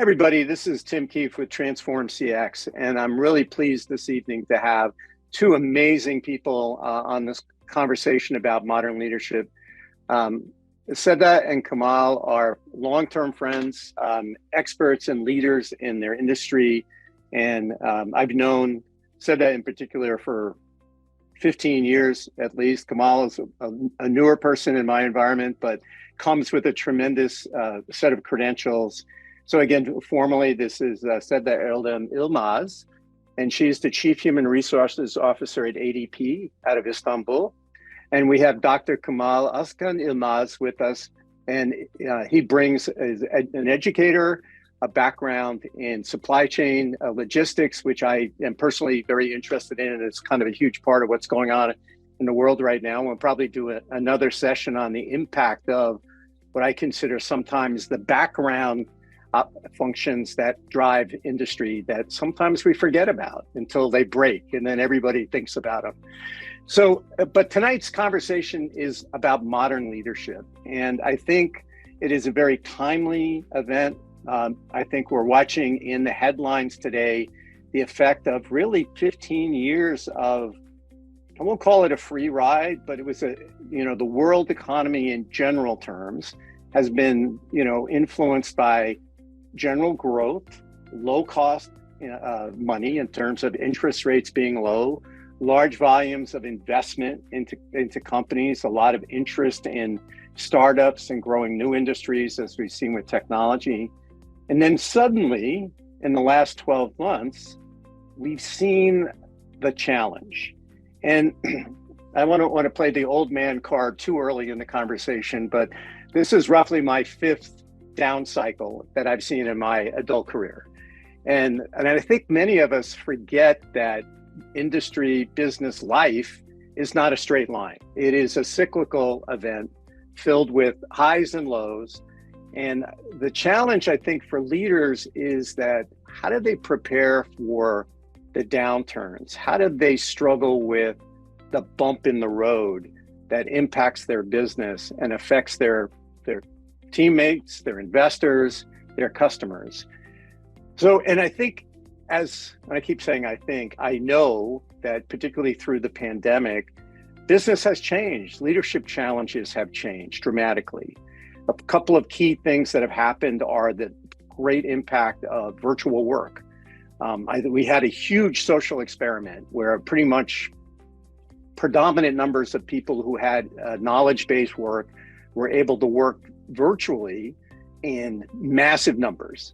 Hi, everybody. This is Tim Keefe with Transform CX, and I'm really pleased this evening to have two amazing people on this conversation about modern leadership. Seda and Kamal are long-term friends, experts and leaders in their industry, and I've known Seda in particular for 15 years at least. Kamal is a newer person in my environment, but comes with a tremendous set of credentials. So again, formally, this is Seda Erdem Ilmaz, and she's the Chief Human Resources Officer at ADP out of Istanbul. And we have Dr. Kamal Askan Ilmaz with us, and he brings an educator, a background in supply chain logistics, which I am personally very interested in, and it's kind of a huge part of what's going on in the world right now. We'll probably do another session on the impact of what I consider sometimes the background functions that drive industry that sometimes we forget about until they break, and then everybody thinks about them. So, but tonight's conversation is about modern leadership, and I think it is a very timely event. I think we're watching in the headlines today the effect of really 15 years of, I won't call it a free ride, but it was the world economy in general terms has been, influenced by general growth, low cost money in terms of interest rates being low, large volumes of investment into companies, a lot of interest in startups and growing new industries as we've seen with technology. And then suddenly, in the last 12 months, we've seen the challenge. And I want to play the old man card too early in the conversation, but this is roughly my fifth down cycle that I've seen in my adult career. And I think many of us forget that industry, business, life is not a straight line. It is a cyclical event filled with highs and lows. And the challenge, I think, for leaders is that how do they prepare for the downturns? How do they struggle with the bump in the road that impacts their business and affects their teammates, their investors, their customers? So, and I think, as I keep saying, I know that particularly through the pandemic, business has changed. Leadership challenges have changed dramatically. A couple of key things that have happened are the great impact of virtual work. We had a huge social experiment where pretty much predominant numbers of people who had knowledge-based work were able to work virtually in massive numbers.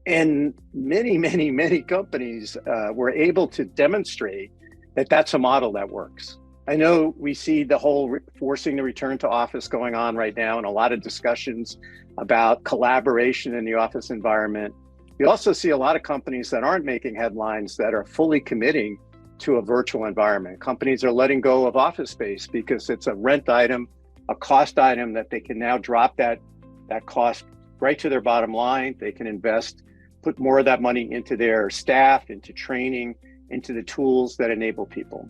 And many companies were able to demonstrate that that's a model that works. I know we see the whole forcing the return to office going on right now, and a lot of discussions about collaboration in the office environment. We also see a lot of companies that aren't making headlines that are fully committing to a virtual environment. Companies are letting go of office space because it's a rent item, a cost item that they can now drop that cost right to their bottom line. They can invest, put more of that money into their staff, into training, into the tools that enable people.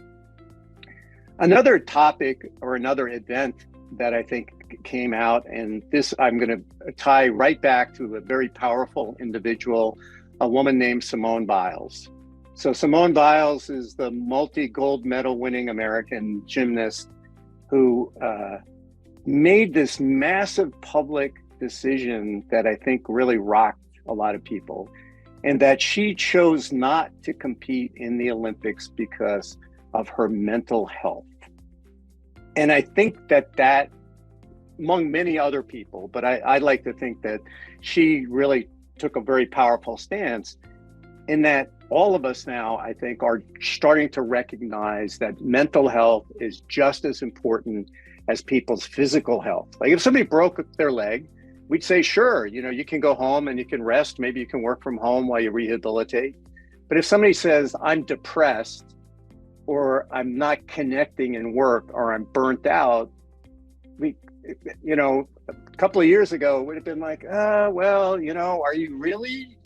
Another topic or another event that I think came out, and this I'm going to tie right back to a very powerful individual, a woman named Simone Biles. So Simone Biles is the multi-gold medal winning American gymnast who made this massive public decision that I think really rocked a lot of people, and that she chose not to compete in the Olympics because of her mental health. And I think that among many other people, but I like to think that she really took a very powerful stance in that all of us now, I think, are starting to recognize that mental health is just as important as people's physical health. Like if somebody broke their leg, we'd say, sure, you can go home and you can rest. Maybe you can work from home while you rehabilitate. But if somebody says, I'm depressed, or I'm not connecting in work, or I'm burnt out, a couple of years ago, it would have been like, well, are you really,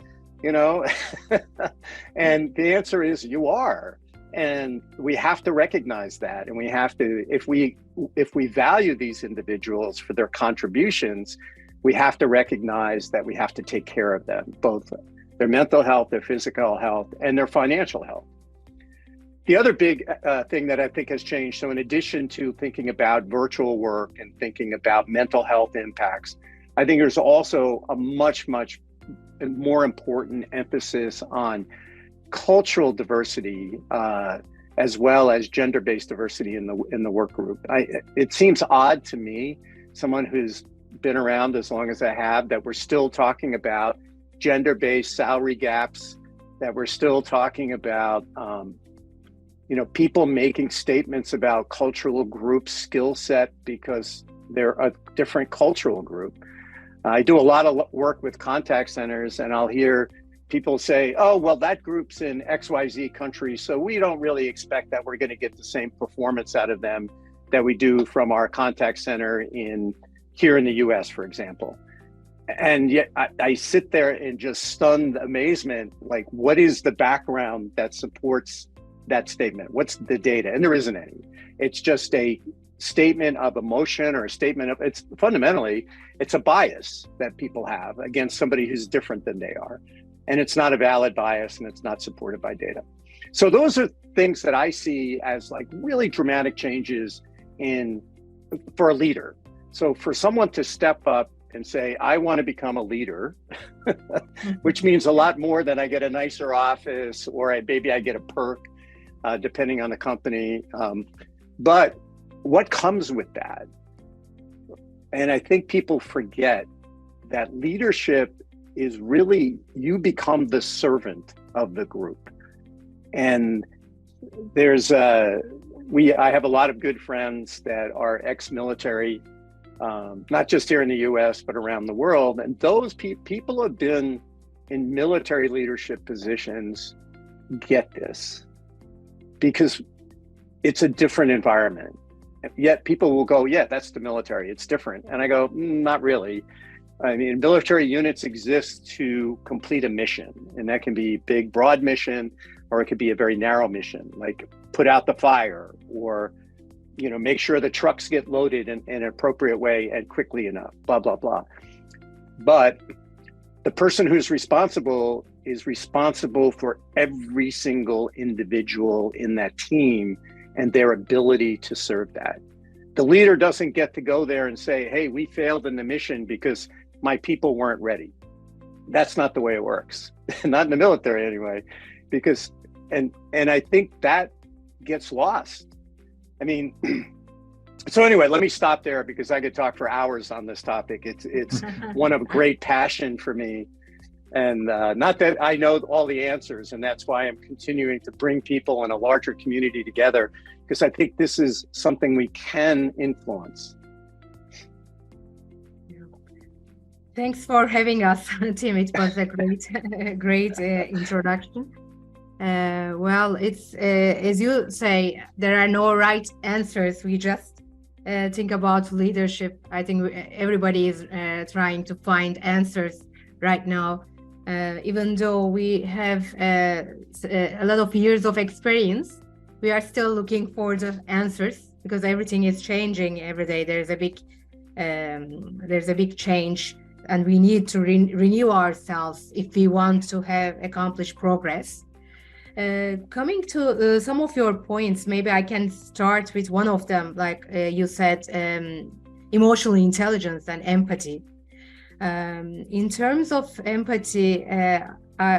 and the answer is you are. And we have to recognize that. And we have to, if we value these individuals for their contributions, we have to recognize that we have to take care of them, both their mental health, their physical health, and their financial health. The other big thing that I think has changed, so in addition to thinking about virtual work and thinking about mental health impacts, I think there's also a much more important emphasis on cultural diversity, as well as gender-based diversity in the work group. It seems odd to me, someone who's been around as long as I have, that we're still talking about gender-based salary gaps, that we're still talking about people making statements about cultural group skill set because they're a different cultural group. I do a lot of work with contact centers, and I'll hear people say, oh, well, that group's in XYZ country, so we don't really expect that we're going to get the same performance out of them that we do from our contact center here in the US, for example. And yet I sit there in just stunned amazement, like, what is the background that supports that statement? What's the data? And there isn't any. It's just a statement of emotion, or a statement of, it's fundamentally, it's a bias that people have against somebody who's different than they are. And it's not a valid bias, and it's not supported by data. So those are things that I see as like really dramatic changes for a leader. So for someone to step up and say, I want to become a leader, which means a lot more than I get a nicer office, or maybe I get a perk, depending on the company. But what comes with that? And I think people forget that leadership is really, you become the servant of the group. And I have a lot of good friends that are ex-military, not just here in the US, but around the world. And those people have been in military leadership positions get this, because it's a different environment. Yet people will go, yeah, that's the military, it's different. And I go, not really. I mean, military units exist to complete a mission, and that can be a big, broad mission, or it could be a very narrow mission, like put out the fire, or make sure the trucks get loaded in an appropriate way and quickly enough, blah, blah, blah. But the person who's responsible is responsible for every single individual in that team and their ability to serve that. The leader doesn't get to go there and say, hey, we failed in the mission because my people weren't ready. That's not the way it works. Not in the military anyway, because, and I think that gets lost. I mean, so anyway, let me stop there, because I could talk for hours on this topic. It's one of great passion for me. And not that I know all the answers, and that's why I'm continuing to bring people in a larger community together, because I think this is something we can influence. Thanks for having us, Tim. It was a great introduction. Well, it's as you say, there are no right answers. We just think about leadership. I think everybody is trying to find answers right now. Even though we have a lot of years of experience, we are still looking for the answers, because everything is changing every day. There's a big change, and we need to renew ourselves if we want to have accomplished progress. Coming to some of your points, maybe I can start with one of them, like you said, emotional intelligence and empathy. In terms of empathy,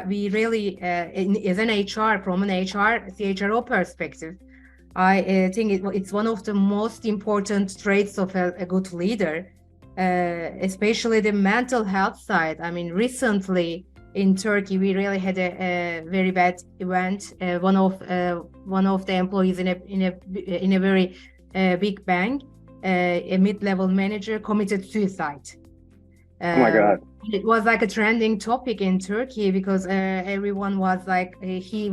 we really, as an HR, from an CHRO perspective, I think it's one of the most important traits of a good leader, especially the mental health side. I mean, recently in Turkey, we really had a very bad event. One of the employees in a very big bank, a mid-level manager, committed suicide. Oh my God. It was like a trending topic in Turkey, because everyone was like, he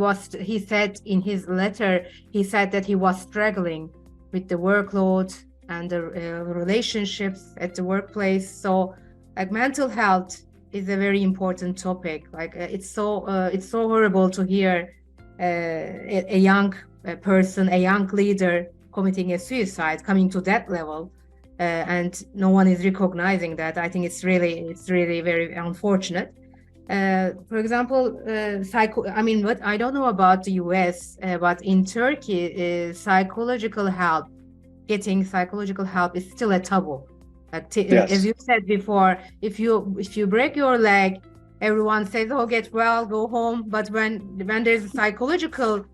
said in his letter, he said that he was struggling with the workload and the relationships at the workplace. So like mental health is a very important topic. Like it's so horrible to hear a young person, a young leader committing a suicide, coming to that level. and no one is recognizing that. I think it's really very unfortunate. For example, but I don't know about the US, but in Turkey, getting psychological help is still a taboo. Yes. As you said before, if you break your leg, everyone says, "Oh, get well, go home." But when there's psychological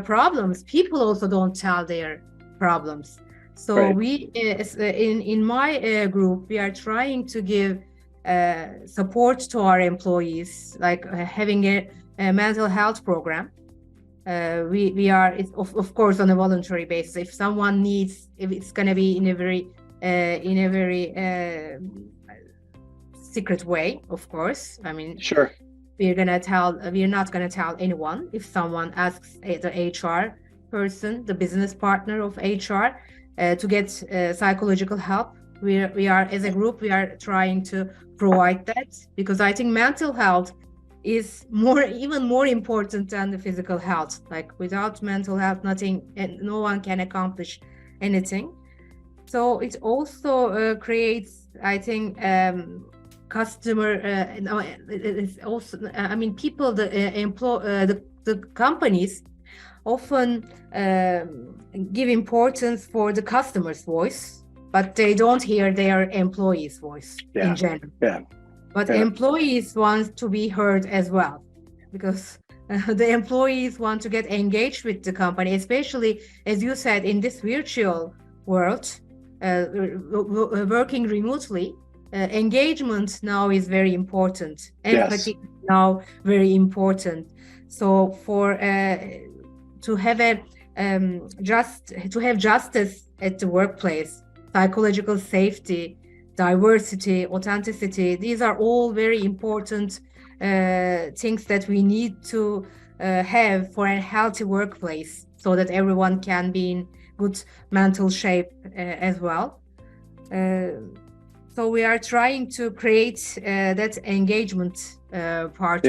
problems, people also don't tell their problems. So Right. we, in my group, we are trying to give support to our employees, like having a mental health program. We are, it's of course on a voluntary basis. If someone needs, if it's going to be in a very secret way, of course. I mean, Sure. we're not gonna tell anyone. If someone asks the HR person, the business partner of HR, to get psychological help, we are, as a group, we are trying to provide that, because I think mental health is even more important than the physical health. Like, without mental health, nothing, and no one can accomplish anything. So it also creates, I think, customer. It's also, I mean, people, the companies often give importance for the customer's voice, but they don't hear their employees' voice in general. Yeah. But employees want to be heard as well, because the employees want to get engaged with the company, especially, as you said, in this virtual world, working remotely. Engagement now is very important. Empathy now very important. So to have justice at the workplace, psychological safety, diversity, authenticity, these are all very important things that we need to have for a healthy workplace, so that everyone can be in good mental shape as well. So we are trying to create that engagement part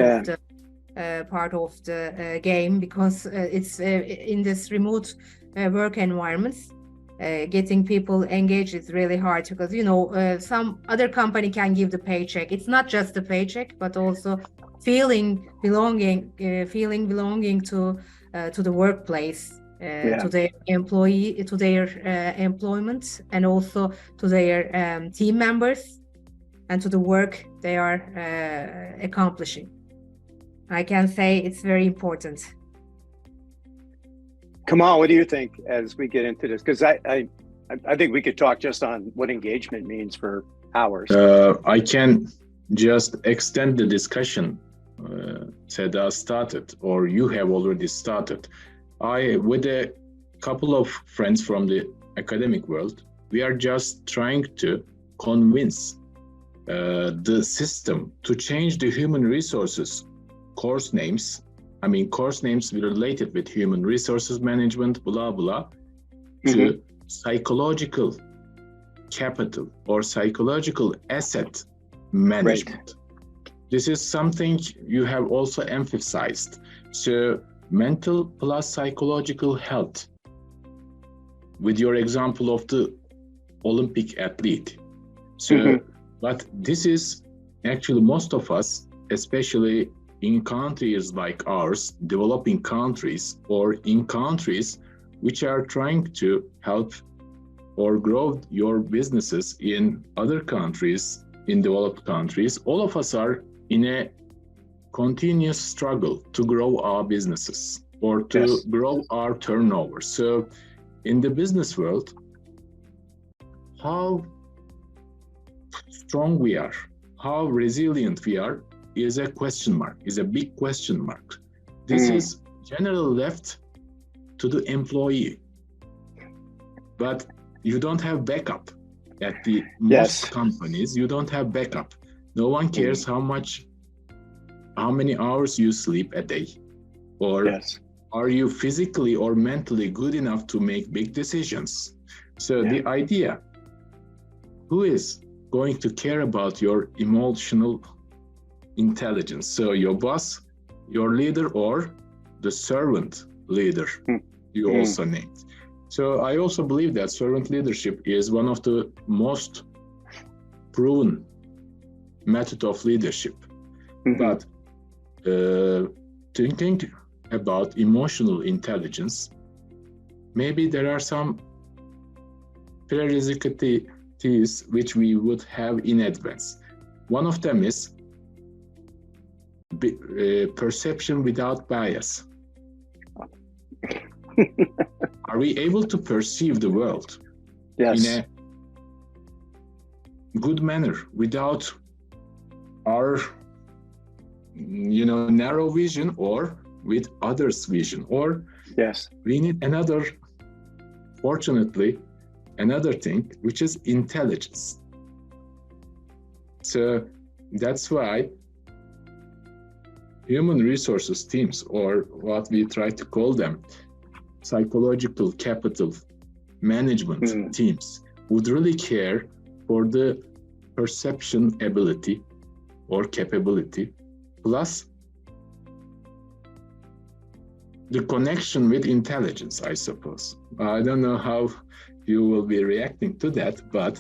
of the game, because it's in this remote work environments. Getting people engaged is really hard, because some other company can give the paycheck. It's not just the paycheck, but also feeling belonging to the workplace, to their employment, and also to their team members, and to the work they are accomplishing. I can say it's very important. Kamal, what do you think as we get into this? Because I think we could talk just on what engagement means for hours. I can just extend the discussion Seda started, or you have already started. With a couple of friends from the academic world, we are just trying to convince the system to change the human resources course names related with human resources management, blah, blah, to psychological capital or psychological asset management. Right. This is something you have also emphasized. So mental plus psychological health, with your example of the Olympic athlete. So, but this is actually most of us, especially in countries like ours, developing countries, or in countries which are trying to help or grow your businesses in other countries, in developed countries, all of us are in a continuous struggle to grow our businesses or to grow our turnover. So in the business world, how strong we are, how resilient we are, is a question mark, is a big question mark. This is generally left to the employee, but you don't have backup. At the most companies, you don't have backup. No one cares how many hours you sleep a day, or are you physically or mentally good enough to make big decisions. So the idea, who is going to care about your emotional intelligence? So your boss, your leader, or the servant leader you also named. So I also believe that servant leadership is one of the most proven method of leadership. Mhm. But thinking about emotional intelligence, maybe there are some prerequisites which we would have in advance. One of them is perception without bias. Are we able to perceive the world Yes. in a good manner without our, narrow vision or with others' vision? Or Yes. we need fortunately, another thing, which is intelligence. So that's why human resources teams, or what we try to call them, psychological capital management teams, would really care for the perception ability or capability, plus the connection with intelligence, I suppose. I don't know how you will be reacting to that, but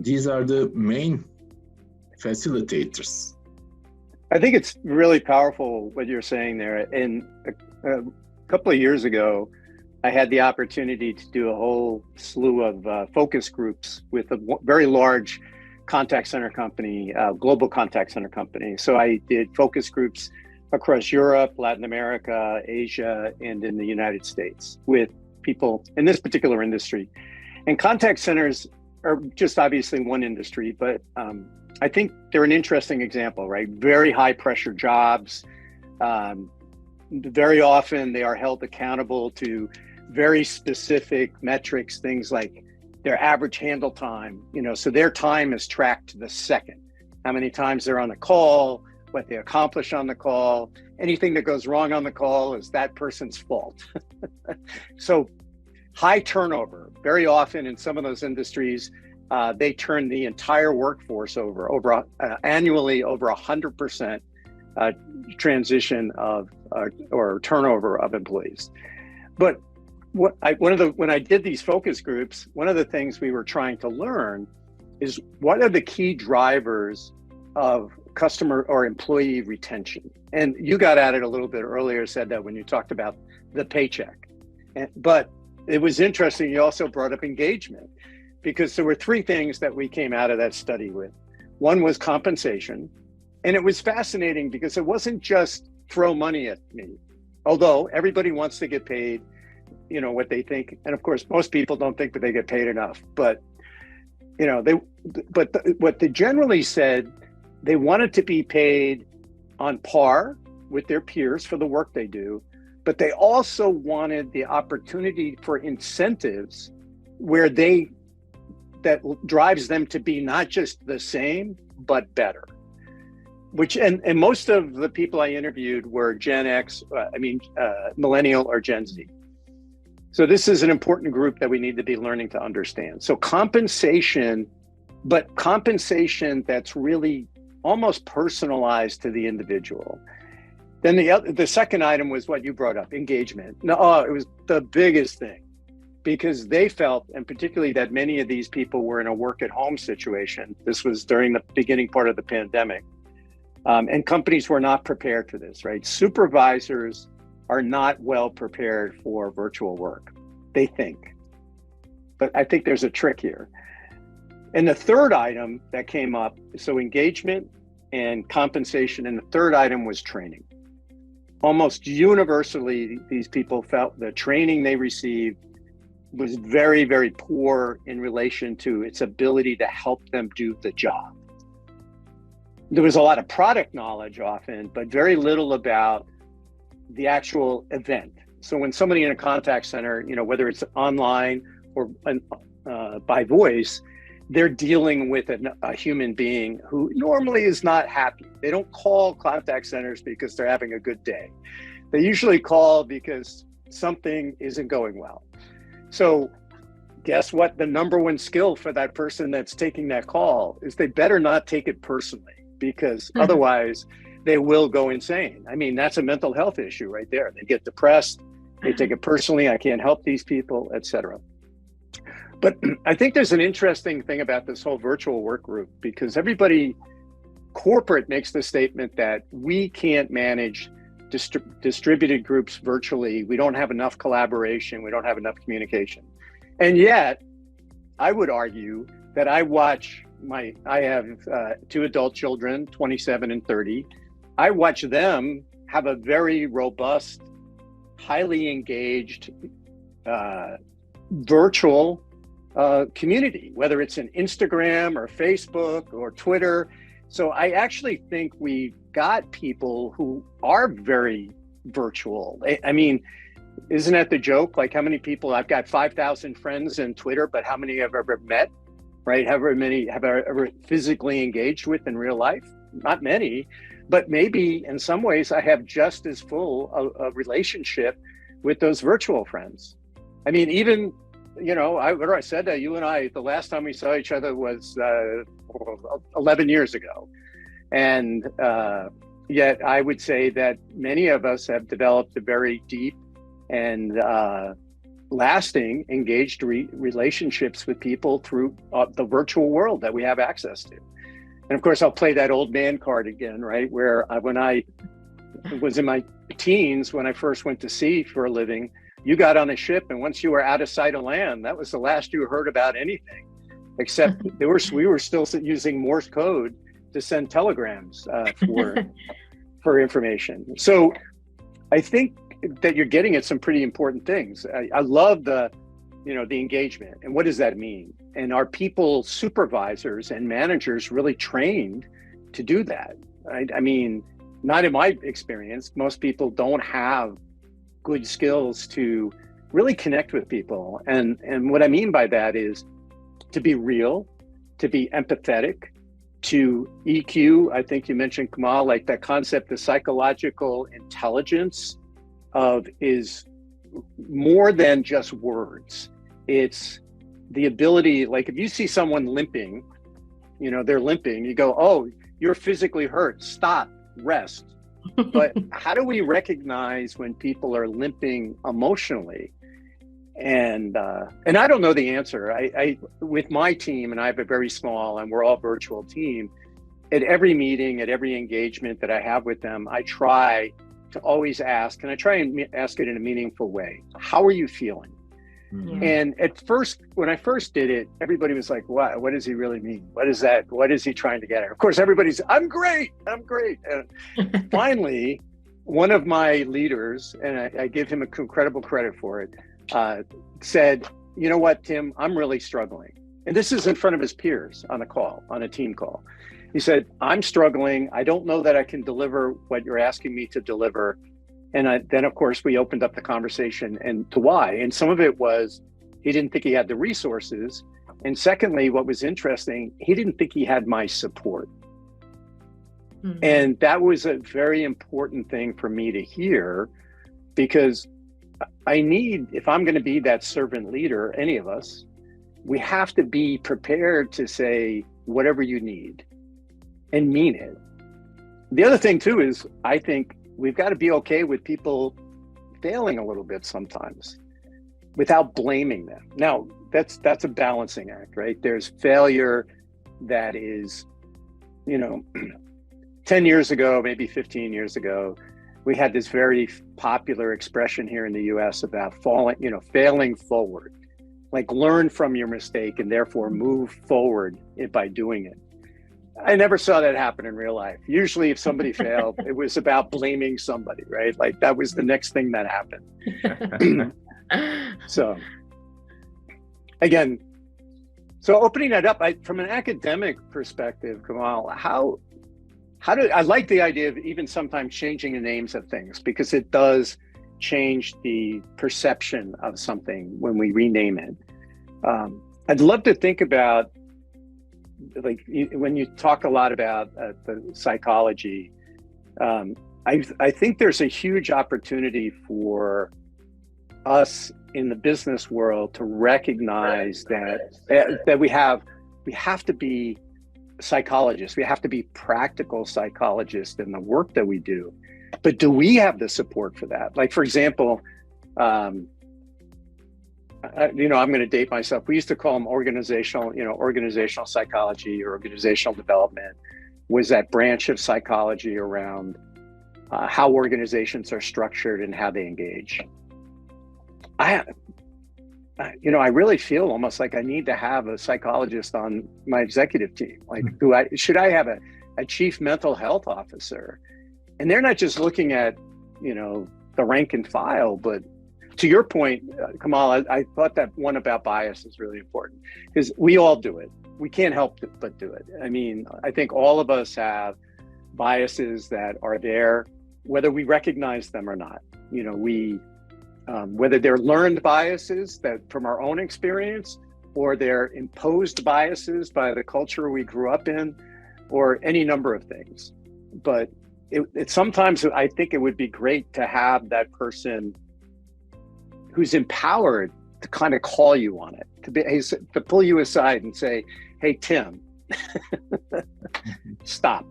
these are the main facilitators. I think it's really powerful what you're saying there. And a couple of years ago, I had the opportunity to do a whole slew of focus groups with a very large contact center company, global contact center company. So I did focus groups across Europe, Latin America, Asia, and in the United States with people in this particular industry. And contact centers are just obviously one industry, but I think they're an interesting example, right? Very high pressure jobs. Very often they are held accountable to very specific metrics, things like their average handle time, so their time is tracked to the second. How many times they're on a call, what they accomplish on the call. Anything that goes wrong on the call is that person's fault. So high turnover. Very often in some of those industries, they turn the entire workforce over annually over 100% transition of or turnover of employees. But when I did these focus groups, one of the things we were trying to learn is what are the key drivers of customer or employee retention. And you got at it a little bit earlier, said that when you talked about the paycheck. But it was interesting, you also brought up engagement, because there were three things that we came out of that study with. One was compensation. And it was fascinating because it wasn't just throw money at me, although everybody wants to get paid, what they think. And of course, most people don't think that they get paid enough, but what they generally said, they wanted to be paid on par with their peers for the work they do, but they also wanted the opportunity for incentives that drives them to be not just the same, but better. And most of the people I interviewed were Gen X, Millennial or Gen Z. So this is an important group that we need to be learning to understand. So compensation, but compensation that's really almost personalized to the individual. Then the second item was what you brought up, engagement. It was the biggest thing, because they felt, and particularly that many of these people were in a work at home situation. This was during the beginning part of the pandemic. And companies were not prepared for this, right? Supervisors are not well prepared for virtual work, they think. But I think there's a trick here. And the third item that came up, so engagement and compensation, and the third item was training. Almost universally, these people felt the training they received was very, very poor in relation to its ability to help them do the job. There was a lot of product knowledge often, but very little about the actual event. So when somebody in a contact center, whether it's online or by voice, they're dealing with a human being who normally is not happy. They don't call contact centers because they're having a good day. They usually call because something isn't going well. So guess what? The number one skill for that person that's taking that call is they better not take it personally, because otherwise they will go insane. I mean, that's a mental health issue right there. They get depressed, They take it personally. I can't help these people, etc. But I think there's an interesting thing about this whole virtual work group, because everybody corporate makes the statement that we can't manage distributed groups virtually. We don't have enough collaboration. We don't have enough communication. And yet, I would argue that I have 2 adult children, 27 and 30. I watch them have a very robust, highly engaged virtual community, whether it's in Instagram or Facebook or Twitter. So I actually think we've got people who are very virtual. I mean, isn't that the joke? Like, how many people, I've got 5,000 friends in Twitter, but how many have ever met, right? How many have I ever physically engaged with in real life? Not many, but maybe in some ways I have just as full a relationship with those virtual friends. I mean, even, you know, I said that you and I, the last time we saw each other was 11 years ago. And yet I would say that many of us have developed a very deep and lasting, engaged relationships with people through the virtual world that we have access to. And of course, I'll play that old man card again, right? Where when I was in my teens, when I first went to sea for a living, you got on a ship, and once you were out of sight of land, that was the last you heard about anything, except we were still using Morse code to send telegrams for information. So I think that you're getting at some pretty important things. I love the engagement, and what does that mean? And are people, supervisors and managers, really trained to do that? Right? I mean, not in my experience. Most people don't have good skills to really connect with people. And what I mean by that is to be real, to be empathetic, to EQ. I think you mentioned, Kamal, like that concept of psychological intelligence is more than just words. It's the ability, like if you see someone limping, they're limping, you go, oh, you're physically hurt, stop, rest. But how do we recognize when people are limping emotionally? And I don't know the answer. I with my team, and I have a very small, and we're all virtual team, at every meeting, at every engagement that I have with them, I try to always ask, and I try and ask it in a meaningful way. How are you feeling? Yeah. And at first, when I first did it, everybody was like, what does he really mean? What is that? What is he trying to get at? Of course, everybody's, I'm great. And finally, one of my leaders, and I give him incredible credit for it, said, you know what, Tim, I'm really struggling. And this is in front of his peers on a team call. He said, I'm struggling. I don't know that I can deliver what you're asking me to deliver. And then, of course, we opened up the conversation and to why. And some of it was he didn't think he had the resources. And secondly, what was interesting, he didn't think he had my support. Mm-hmm. And that was a very important thing for me to hear, because I need, if I'm going to be that servant leader, any of us, we have to be prepared to say whatever you need and mean it. The other thing too is, I think we've got to be okay with people failing a little bit sometimes without blaming them. Now, that's a balancing act, right? There's failure that is, 10 years ago, maybe 15 years ago, we had this very popular expression here in the US about failing forward, like learn from your mistake and therefore move forward by doing it. I never saw that happen in real life. Usually if somebody failed, it was about blaming somebody, right? Like that was the next thing that happened. So again, opening that up, from an academic perspective, Kamal, I like the idea of even sometimes changing the names of things, because it does change the perception of something when we rename it. I'd love to think about, like, when you talk a lot about the psychology, I think there's a huge opportunity for us in the business world to recognize that we have to be psychologists. We have to be practical psychologists in the work that we do. But do we have the support for that? Like, for example, I'm going to date myself. We used to call them organizational psychology or organizational development was that branch of psychology around how organizations are structured and how they engage. I really feel almost like I need to have a psychologist on my executive team. Like, should I have a chief mental health officer? And they're not just looking at, the rank and file, but to your point, Kamal, I thought that one about bias is really important because we all do it. We can't help but do it. I mean, I think all of us have biases that are there, whether we recognize them or not. Whether they're learned biases that from our own experience, or they're imposed biases by the culture we grew up in, or any number of things. But it sometimes I think it would be great to have that person who's empowered to kind of call you on it, to pull you aside and say, "Hey, Tim, stop.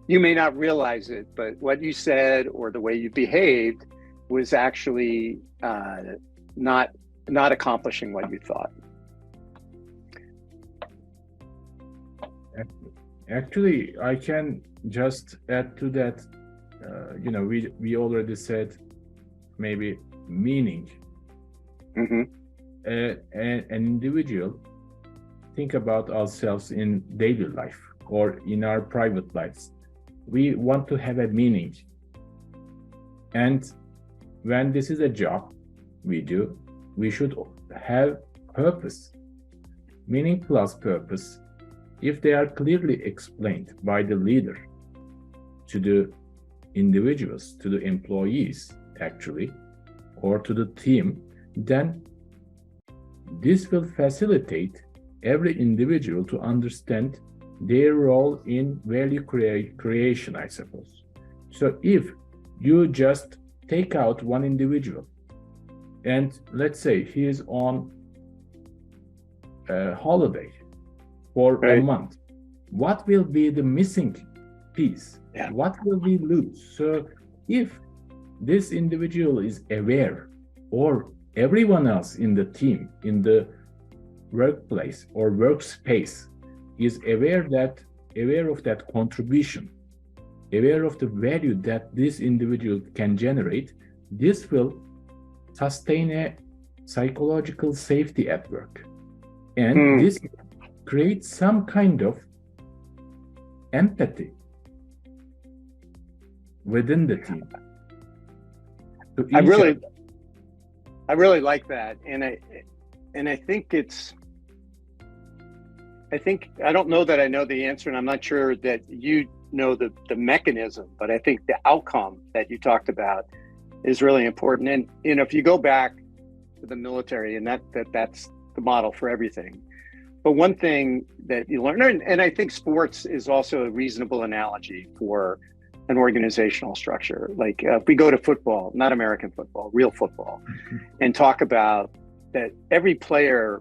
You may not realize it, but what you said or the way you behaved was actually not accomplishing what you thought." Actually, I can just add to that. We already said maybe meaning. Mm-hmm. An individual think about ourselves in daily life or in our private lives. We want to have a meaning, and when this is a job we do, we should have purpose. Meaning plus purpose, if they are clearly explained by the leader to the individuals, to the employees actually, or to the team, then this will facilitate every individual to understand their role in value creation, I suppose. So if you just take out one individual and let's say he is on a holiday for a month, what will be the missing piece? Yeah. What will we lose? So if this individual is aware, or everyone else in the team, in the workplace or workspace is aware of that contribution, aware of the value that this individual can generate, this will sustain a psychological safety at work. And this creates some kind of empathy within the team. I really like that, and I think I don't know that I know the answer, and I'm not sure that you know the mechanism, but I think the outcome that you talked about is really important. And if you go back to the military, and that's the model for everything. But one thing that you learn, and I think sports is also a reasonable analogy for an organizational structure. Like if we go to football, not American football, real football, and talk about that every player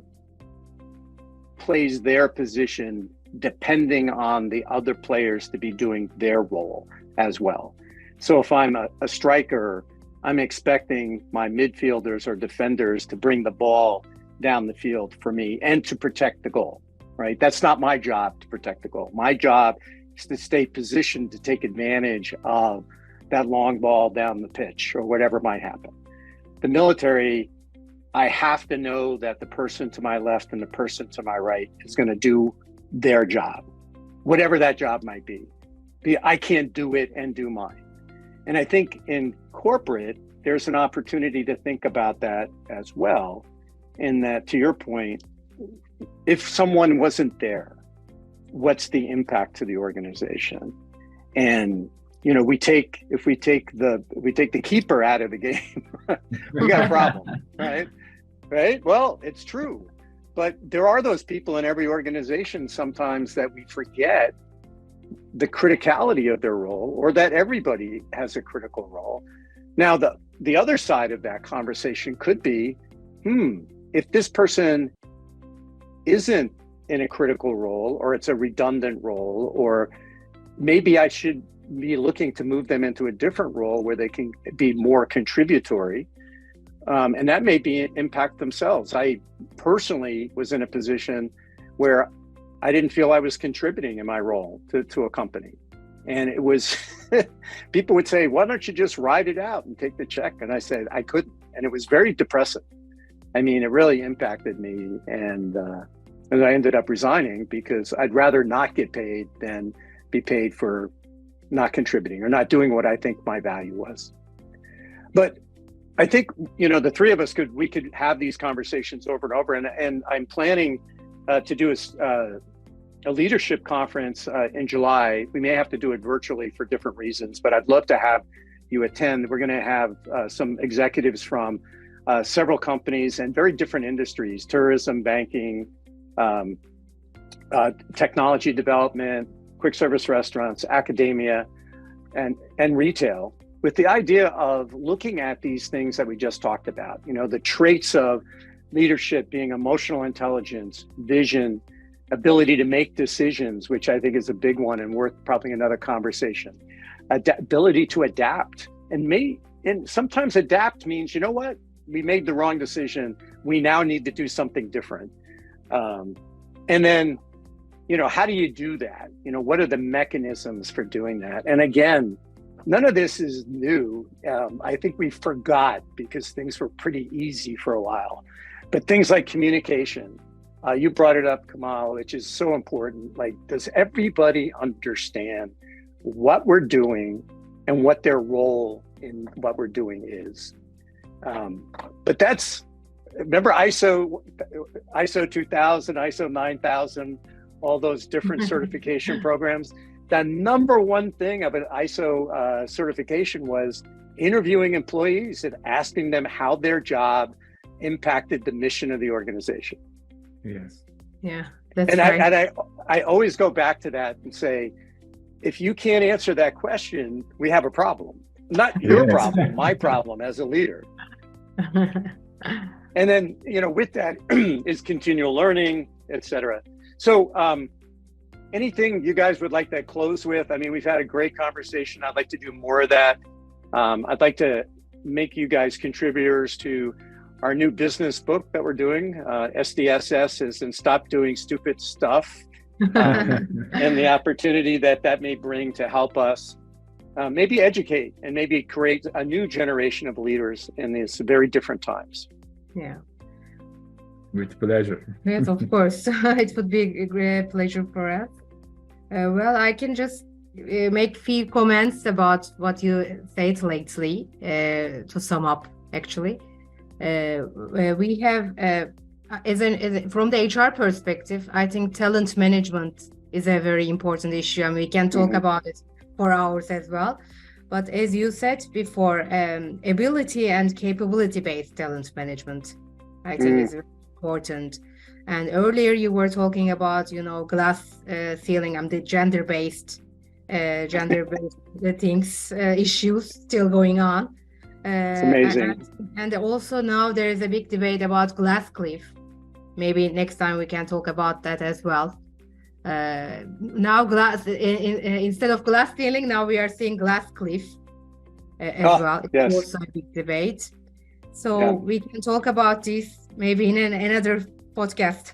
plays their position depending on the other players to be doing their role as well. So if I'm a striker, I'm expecting my midfielders or defenders to bring the ball down the field for me and to protect the goal, right? That's not my job to protect the goal. My job is to stay positioned to take advantage of that long ball down the pitch or whatever might happen. The military, I have to know that the person to my left and the person to my right is going to do their job, whatever that job might be. I can't do it and do mine. And I think in corporate, there's an opportunity to think about that as well. In that, to your point, if someone wasn't there, what's the impact to the organization? And if we take the keeper out of the game, we got a problem, right? Right? Well, it's true. But there are those people in every organization sometimes that we forget the criticality of their role, or that everybody has a critical role. Now, the other side of that conversation could be, if this person isn't in a critical role, or it's a redundant role, or maybe I should be looking to move them into a different role where they can be more contributory. and that may be impact themselves. I personally was in a position where I didn't feel I was contributing in my role to a company. And it was, people would say, why don't you just ride it out and take the check? And I said, I couldn't. And it was very depressing. I mean, it really impacted me. And I ended up resigning because I'd rather not get paid than be paid for not contributing or not doing what I think my value was. But I think, the three of us we could have these conversations over and over. And I'm planning to do a leadership conference in July. We may have to do it virtually for different reasons, but I'd love to have you attend. We're going to have some executives from several companies and very different industries: tourism, banking, technology development, quick service restaurants, academia, and retail, with the idea of looking at these things that we just talked about, the traits of leadership being emotional intelligence, vision, ability to make decisions, which I think is a big one and worth probably another conversation. Ability to adapt, and sometimes adapt means, you know what, we made the wrong decision. We now need to do something different. And then, how do you do that? What are the mechanisms for doing that? And again, none of this is new. I think we forgot because things were pretty easy for a while. But things like communication, you brought it up, Kamal, which is so important. Like, does everybody understand what we're doing and what their role in what we're doing is? But remember ISO 2000, ISO 9000, all those different certification programs. The number one thing of an ISO certification was interviewing employees and asking them how their job impacted the mission of the organization. Yes. Yeah, that's right. And I always go back to that and say, if you can't answer that question, we have a problem. Not your problem, my problem as a leader. And then, with that is continual learning, et cetera. So anything you guys would like to close with? I mean, we've had a great conversation. I'd like to do more of that. I'd like to make you guys contributors to our new business book that we're doing. SDSS is in Stop Doing Stupid Stuff, and the opportunity that may bring to help us maybe educate and maybe create a new generation of leaders in these very different times. Yeah. With pleasure. Yes, of course. It would be a great pleasure for us. Well, I can just make few comments about what you said lately to sum up, actually. We have, from the HR perspective, I think talent management is a very important issue, and we can talk about it for hours as well. But as you said before, ability and capability-based talent management, I think is very important. And earlier you were talking about, glass ceiling and the gender-based things, issues still going on. It's amazing. And also now there is a big debate about glass cliff. Maybe next time we can talk about that as well. Now instead of glass ceiling, now we are seeing glass cliff as well. It's also a big debate. So we can talk about this maybe in another podcast.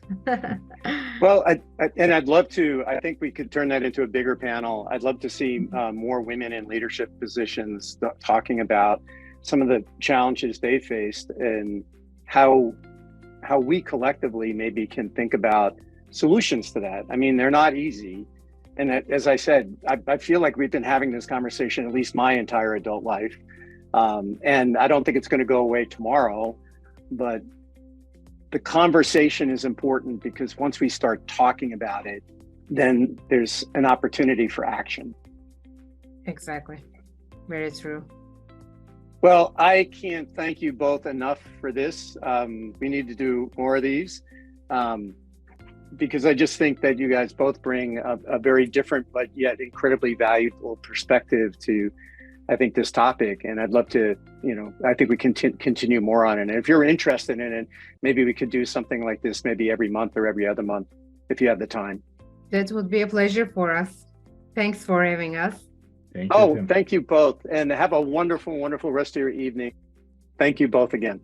Well, I'd love to. I think we could turn that into a bigger panel. I'd love to see more women in leadership positions talking about some of the challenges they faced and how we collectively maybe can think about solutions to that. I mean, they're not easy. And as I said, I feel like we've been having this conversation at least my entire adult life. And I don't think it's going to go away tomorrow, but the conversation is important because once we start talking about it, then there's an opportunity for action. Exactly. Very true. Well, I can't thank you both enough for this. We need to do more of these because I just think that you guys both bring a very different but yet incredibly valuable perspective to, I think, this topic. And I'd love to, I think we can continue more on it. And if you're interested in it, maybe we could do something like this maybe every month or every other month if you have the time. That would be a pleasure for us. Thanks for having us. Thank you both. And have a wonderful, wonderful rest of your evening. Thank you both again.